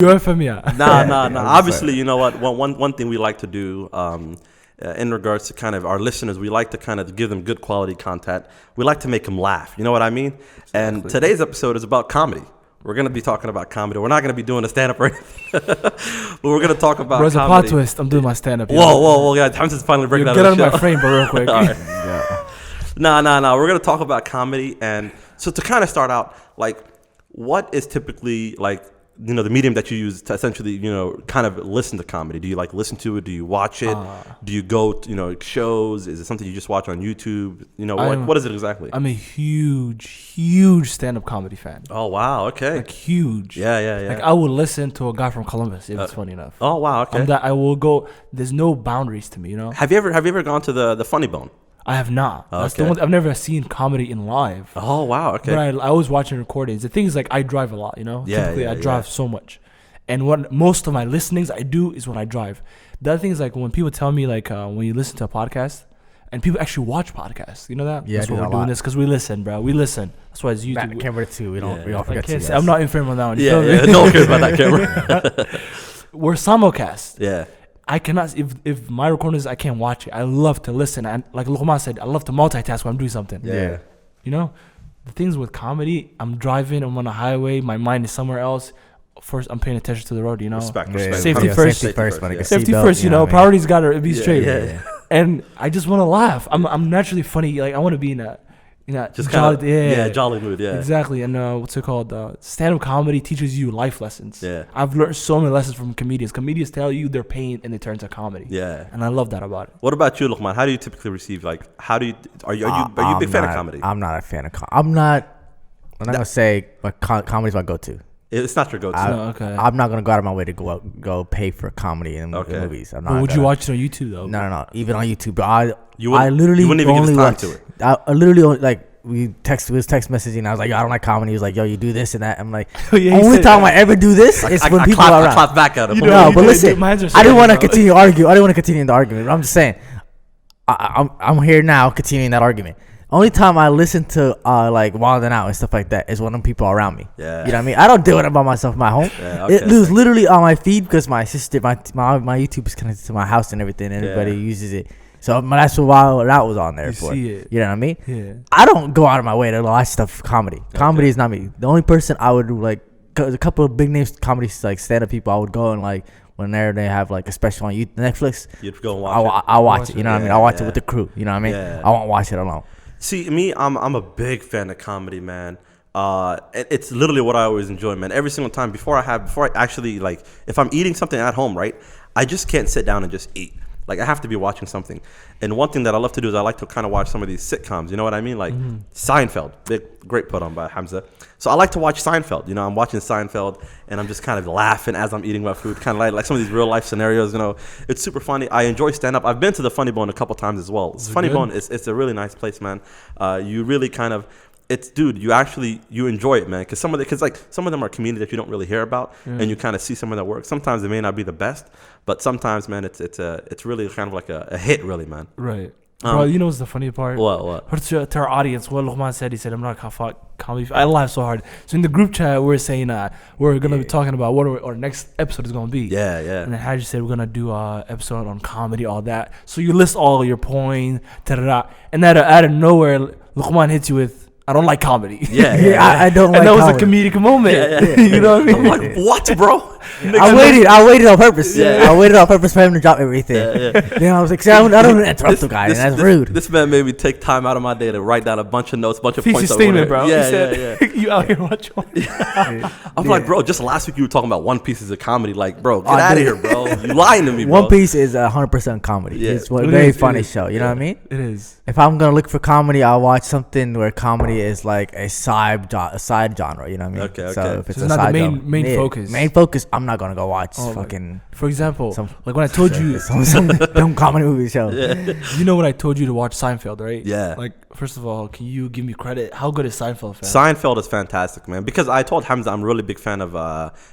You're familiar. Nah. Obviously, you know what? One thing we like to do in regards to kind of our listeners, we like to kind of give them good quality content. We like to make them laugh. You know what I mean? Exactly. And today's episode is about comedy. We're going to be talking about comedy. We're not going to be doing a stand-up or anything. But we're going to talk about Bro, comedy. There's a plot twist. I'm doing my stand-up. Whoa. Yeah, time to finally break that Get out of my frame, bro, real quick. Right. Nah. We're going to talk about comedy. And so to kind of start out, like, what is typically, like, you know, the medium that you use to essentially, you know, kind of listen to comedy? Do you like listen to it? Do you watch it? Do you go to, you know, shows? Is it something you just watch on YouTube? You know, what is it exactly? I'm a huge stand-up comedy fan. Oh, wow. Okay. Like, huge. Yeah. Like, I will listen to a guy from Columbus if it's funny enough. Oh, wow. Okay. I will go. There's no boundaries to me, you know? Have you ever gone to the Funny Bone? I have not. That's the one. I've never seen comedy in live. Oh, wow. Okay. But I always watching recordings. The thing is, like, I drive a lot, you know? Yeah, Typically, I drive so much. And what most of my listenings I do is when I drive. The other thing is, like, when people tell me, like, when you listen to a podcast, and people actually watch podcasts. You know that? Yeah, that's what we're doing this because we listen, bro. We listen. That's why it's YouTube. That camera too. We don't forget to. I'm not in frame on that one. Yeah. No one cares about that camera. We're simulcast. Yeah. I cannot, if my recordings, I can't watch it. I love to listen. And like Luqman said, I love to multitask when I'm doing something. Yeah. You know, the things with comedy, I'm driving, I'm on a highway, my mind is somewhere else. First, I'm paying attention to the road, you know. Respect. Safety first. Safety first, you know. Priorities got to be straight. Yeah. And I just want to laugh. I'm naturally funny. Like, I want to be in a just jolly, jolly mood. Yeah. Exactly. And what's it called? Stand-up comedy teaches you life lessons. Yeah. I've learned so many lessons from comedians. Comedians tell you their pain and they turn to comedy. Yeah. And I love that about it. What about you, Luqman? How do you typically receive? Like, are you a big fan of comedy? I'm not a fan of comedy. I'm not gonna say what comedy's my go-to. It's not your go-to. Okay. I'm not gonna go out of my way to go pay for comedy in movies. I'm not. But would you watch it on YouTube though? No. Even on YouTube, bro. I you literally wouldn't even only give time watch. To it. I literally only, like we text messaging. I was like, yo, I don't like comedy. He was like, yo, you do this and that. I'm like, only time I ever do this is when people are around. I clap back at him. No, but listen, I didn't want to continue argue. I didn't want to continue the argument. But I'm just saying, I'm here now continuing that argument. Only time I listen to like Wildin' Out and stuff like that is when them people are around me. Yeah. You know what I mean? I don't do it by myself in my home. Yeah, okay. It was literally on my feed because my sister, my YouTube is connected to my house and everything. And everybody uses it. So that's what Wildin' Out was on there for. See it. You know what I mean? Yeah. I don't go out of my way to watch stuff comedy. Comedy is not me. The only person I would do, like, a couple of big names comedy like stand-up people, I would go and like whenever they have like a special on Netflix, you'd go and watch it. I'll watch it. You know what I mean? I'll watch it with the crew. You know what I mean? Yeah. I won't watch it alone. See, me, I'm a big fan of comedy, man. It's literally what I always enjoy, man. Every single time before I actually, like, if I'm eating something at home, right, I just can't sit down and just eat. Like, I have to be watching something. And one thing that I love to do is I like to kind of watch some of these sitcoms. You know what I mean? Like Seinfeld, great put on by Hamza. So I like to watch Seinfeld. You know, I'm watching Seinfeld and I'm just kind of laughing as I'm eating my food, kind of like some of these real life scenarios. You know, it's super funny. I enjoy stand up. I've been to the Funny Bone a couple times as well. Funny Bone it's a really nice place, man. You really kind of. You enjoy it, man, because some of them are community that you don't really hear about, and you kind of see some of that work. Sometimes it may not be the best, but sometimes, man, it's really kind of like a hit, really, man. Right. Bro, you know what's the funny part? What? To our audience, what Luqman said, he said, I'm not comedy. I laughed so hard. So in the group chat, we're saying we're going to be talking about what our next episode is going to be. Yeah. And then Haji said, we're going to do an episode on comedy, all that. So you list all your points, and out of nowhere, Luqman hits you with, I don't like comedy. Yeah. I don't like comedy. And that was a comedic moment. Yeah. You know what I mean? I'm like, what, bro? I waited on purpose. Yeah. I waited on purpose for him to drop everything. Yeah. Then I was like, I don't interrupt the guy. And that's rude. This man made me take time out of my day to write down a bunch of notes, a bunch of points. Statement, bro. Yeah. You out here watching. I'm like, bro, just last week you were talking about One Piece as a comedy. Like, bro, get out of here, bro. You lying to me, bro. One Piece is 100% comedy. Yeah. It's a very funny show. You know what I mean? It is. If I'm going to look for comedy, I'll watch something where comedy is like a side genre. You know what I mean? Okay. So if it's not the main focus. Main focus, I'm not going to go watch fucking... For example, like when I told you... some dumb comedy movie show. Yeah. You know when I told you to watch Seinfeld, right? Yeah. Like, first of all, can you give me credit? How good is Seinfeld, fam? Seinfeld is fantastic, man. Because I told Hamza I'm a really big fan of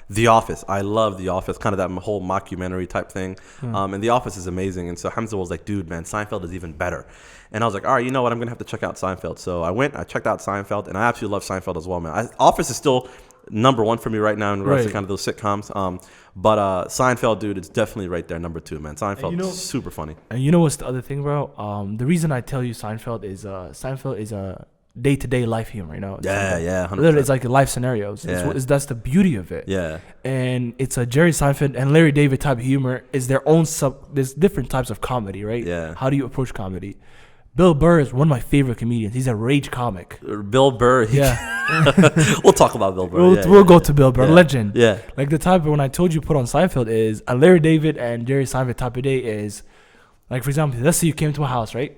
The Office. I love The Office, kind of that whole mockumentary type thing. And The Office is amazing. And so Hamza was like, dude, man, Seinfeld is even better. And I was like, all right, you know what? I'm going to have to check out Seinfeld. So I checked out Seinfeld, and I absolutely love Seinfeld as well, man. Office is still number one for me right now in regards to Right. kind of those sitcoms. But Seinfeld, dude, it's definitely right there, number 2, man. Seinfeld, you know- super funny. And you know what's the other thing, bro? The reason I tell you Seinfeld is a day-to-day life humor. You know? It's Yeah, like yeah, 100%. literally, it's like life scenarios. Yeah. That's the beauty of it. Yeah, And it's a Jerry Seinfeld and Larry David type of humor. Is their own There's different types of comedy, right? Yeah. How do you approach comedy? Bill Burr is one of my favorite comedians. He's a rage comic. Bill Burr. Yeah. We'll talk about Bill Burr. We'll go to Bill Burr, Yeah. legend. Yeah, Like the type of when I told you put on Seinfeld is a Larry David and Jerry Seinfeld type of day is, like for example, let's say you came to my house, right?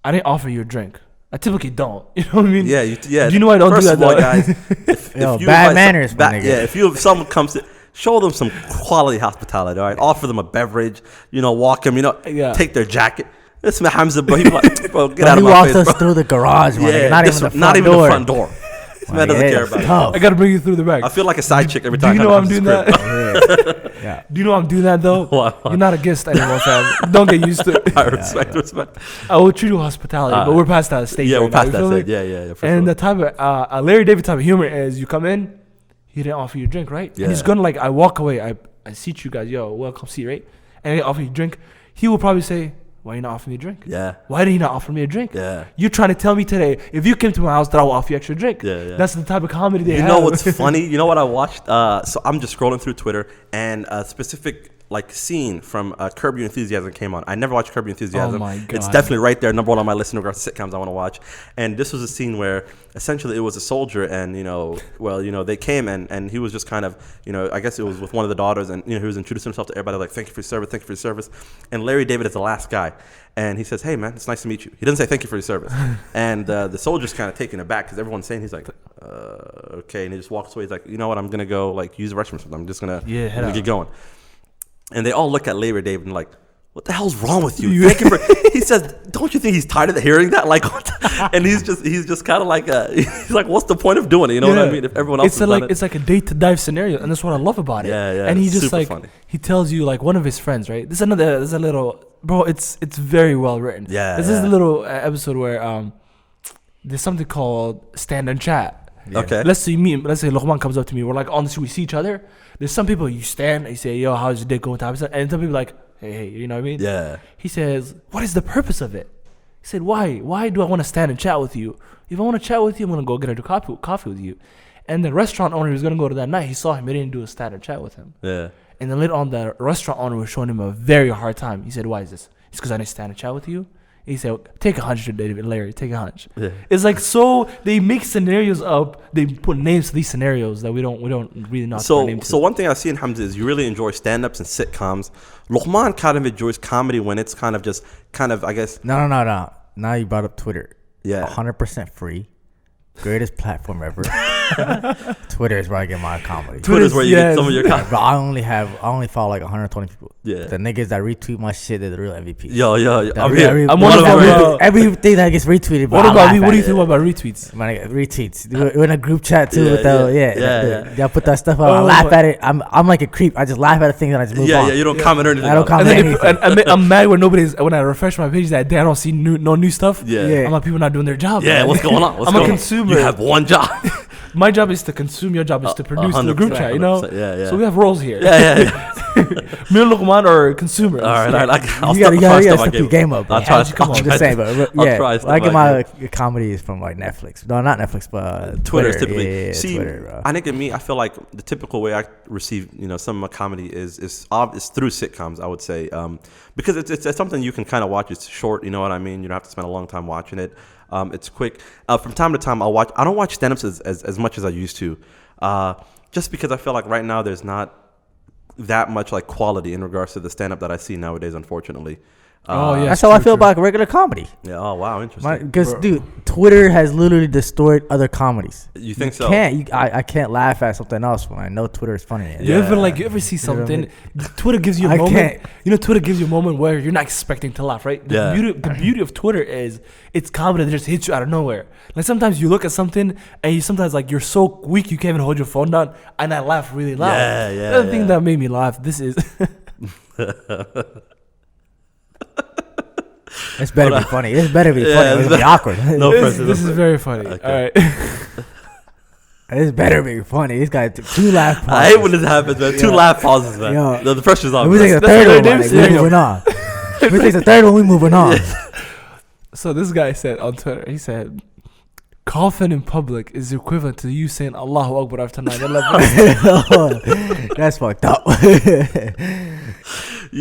I didn't offer you a drink. I typically don't. You know what I mean? yeah, yeah. Do you know why I don't First do of that, all, though? guys, if Yo, you bad invite manners, my nigga. Yeah, if someone comes to, show them some quality hospitality. All right, offer them a beverage. Walk them. Yeah. Take their jacket. This man Hamza, bro. He like, bro, get Bro, out he of my walked face, us bro. through the garage, man. Yeah, Not this- even the front not even door. the front door. This man doesn't care about it. tough. I gotta bring you through the back. I feel like a side chick every Do time. you I know come I'm to doing this crib. that? Yeah. Do you know I'm doing that though? What? You're not a guest anymore, fam. Don't get used to it. I respect. I will treat you with hospitality, but we're past that stage. Yeah, right we're past now, you that feel stage. me? Yeah, for And sure. the type of a Larry David type of humor is you come in, he didn't offer you a drink, right? Yeah. And he's gonna I walk away, I seat you guys, yo, welcome seat, right? And he offer you a drink. He will probably say, why you not offer me a drink? Yeah, Why did he not offer me a drink? yeah. You're trying to tell me today, if you came to my house, that I will offer you extra drink. Yeah. That's the type of comedy they You have. know what's funny? You know what I watched? So I'm just scrolling through Twitter, and a specific scene from Curb Your Enthusiasm came on. I never watched Curb Your Enthusiasm. Oh my It's God. definitely right there, number one on my list in regards to sitcoms I want to watch. And this was a scene where essentially it was a soldier, and they came and he was just kind of I guess it was with one of the daughters, and he was introducing himself to everybody like, thank you for your service. And Larry David is the last guy. And he says, hey, man, it's nice to meet you. He doesn't say thank you for your service. And the soldier's kind of taken aback because everyone's saying, he's like, okay. And he just walks away. He's like, you know what? I'm going to go use the restroom or something. I'm just going Yeah, head to out. get going. And they all look at Larry David and like, what the hell's wrong with you? You- Thank you for, he says, don't you think he's tired of hearing that? Like, what the- and he's just kind of like, he's like, what's the point of doing it? You know what I mean? If everyone else it's has done it. it's like a date to dive scenario, and that's what I love about it. Yeah, And he it's just super like funny. he tells you like one of his friends, right? This is a little bro. It's very well written. Yeah, This yeah. is a little episode where there's something called stand and chat. Okay. Let's say Luqman comes up to me. We're like on the street, we see each other. There's some people you stand and you say, yo, how's your day going? Type of stuff. And some people like, hey, you know what I mean? Yeah. He says, what is the purpose of it? He said, why? Why do I want to stand and chat with you? If I want to chat with you, I'm going to go get a coffee with you. And the restaurant owner he was going to go to that night, he saw him. He didn't do a stand and chat with him. Yeah. And then later on, the restaurant owner was showing him a very hard time. He said, why is this? It's because I didn't stand and chat with you. He said, take a hunch, David, Larry, take a hunch. Yeah. It's like, so they make scenarios up. They put names to these scenarios that we don't really know how to put a name to. So one thing I see in Hamza is you really enjoy stand-ups and sitcoms. Luqman kind of enjoys comedy when it's kind of, I guess. No. Now you brought up Twitter. Yeah. 100% free. Greatest platform ever. Twitter is where I get my comedy. Twitter's where you yes. get some of your comedy. Bro, I only follow like 120 people. Yeah. The niggas that retweet my shit, they're the real MVP. Yo. I'm Every- here. every- I'm One one of of them. them. Everything that gets retweeted. What bro, I about laugh me? What at do you it. think about retweets? Man, retweets. We're in a group chat too. Yeah, with the, yeah. Y'all put that stuff up. I Oh laugh my- at it. I'm like a creep. I just laugh at the thing and I just move on. Yeah, you don't comment or anything. I don't about it. comment. And then anything. I'm mad when I refresh my page that day I don't see no new stuff. Yeah. Yeah. I'm like, people not doing their job. Yeah, man. what's going on? What's I'm going a on? consumer. You have one job. My job is to consume. Your job is to produce the group 100%, chat. You know. 100%, yeah. So we have roles here. Yeah. Me and Luqman are consumers. All right. I'll You step gotta my step your game up, bro. I'll try. How'd you come I'll on? try I'm just saying, to- but I'll yeah, try to step I get my my comedies from like Netflix. No, not Netflix, but Twitter's typically. Yeah, See, Twitter, bro. I think in me, I feel like the typical way I receive, some of my comedy is through sitcoms. I would say, because it's something you can kind of watch. It's short, you know what I mean. You don't have to spend a long time watching it. It's quick. From time to time, I don't watch stand-ups as much as I used to, just because I feel like right now there's not that much like quality in regards to the stand-up that I see nowadays, unfortunately. Oh, yeah. That's how I feel about regular comedy. Yeah. Oh wow, interesting. Because dude, Twitter has literally destroyed other comedies. You think so? I can't laugh at something else when I know Twitter is funny. You Yeah. ever see know what I something? Twitter gives you a I moment. can't. Twitter gives you a moment where you're not expecting to laugh, right? Yeah. The beauty of Twitter is it's comedy that just hits you out of nowhere. Like sometimes you look at something and you're so weak you can't even hold your phone down, and I laugh really loud. Yeah, The other thing that made me laugh. This is It's better be funny. It's better be Yeah, funny. It's it's gonna be awkward. No this pressure. is very funny. Okay. All right. This better be funny. This guy took 2 laugh pauses. I hate when this happens, man. 2 laugh pauses, man. Yo. The pressure's on. If we take man. the third one, That's we're moving on. If we take the third one, we moving on. So this guy said on Twitter, he said, coughing in public is equivalent to you saying Allahu Akbar after 9/11. That's fucked up.